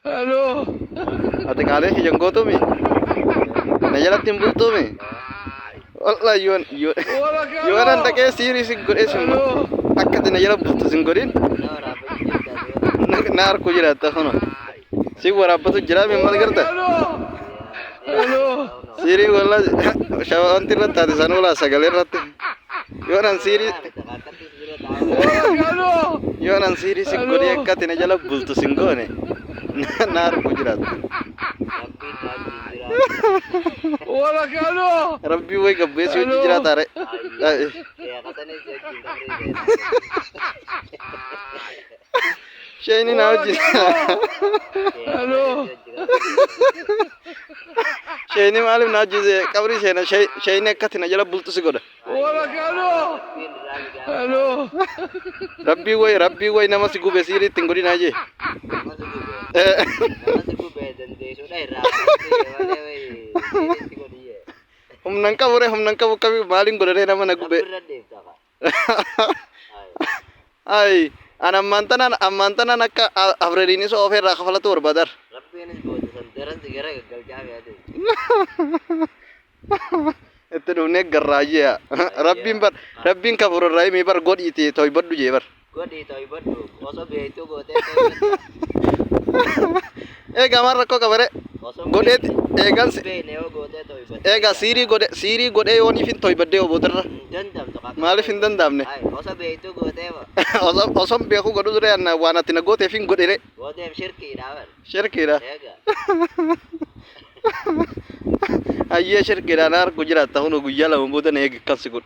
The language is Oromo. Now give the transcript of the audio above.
Halo. Ate kale si jenggo tu mi. Na jalat timbul tu mi. Wallah yuan anda ke siri singgore simu. Halo. Akka tina jalat butu singgorin. Nar ko jira ta hono. Si wara batu jira mi mal garta. Halo. Halo. Siri wala shawan tirra ta sanula sagale rat. Yuan siri Halo. yuan siri singgori akka tina jalat butu singgone. Nar ko jira. Halo. Rabbi way gabbe si jira tare. Shaini na uji. Halo. Shaini malim na uji kabri shaina shaini akka tina jalat bultu sigoda. Halo. Halo. Rabbi way nama si gube siri tinggori na je. Hum nangka kabi maling godare nama na gube. Ay, amantan akka avredini so ofer rakafala tur badar. Itu dunia garaje ya. Rabbin kabur rai mi bar god iti toy baddu je bar. Gamar rakko kabare. Godet egan ega siri gode oni fin toy badde obodar. Mali fin dandam ne. Osom be ko godu re na wana tina gote fin godere. Shirki da. Ayye shirki da nar gujarat tahunu guyala mboda ne eg kalsigur.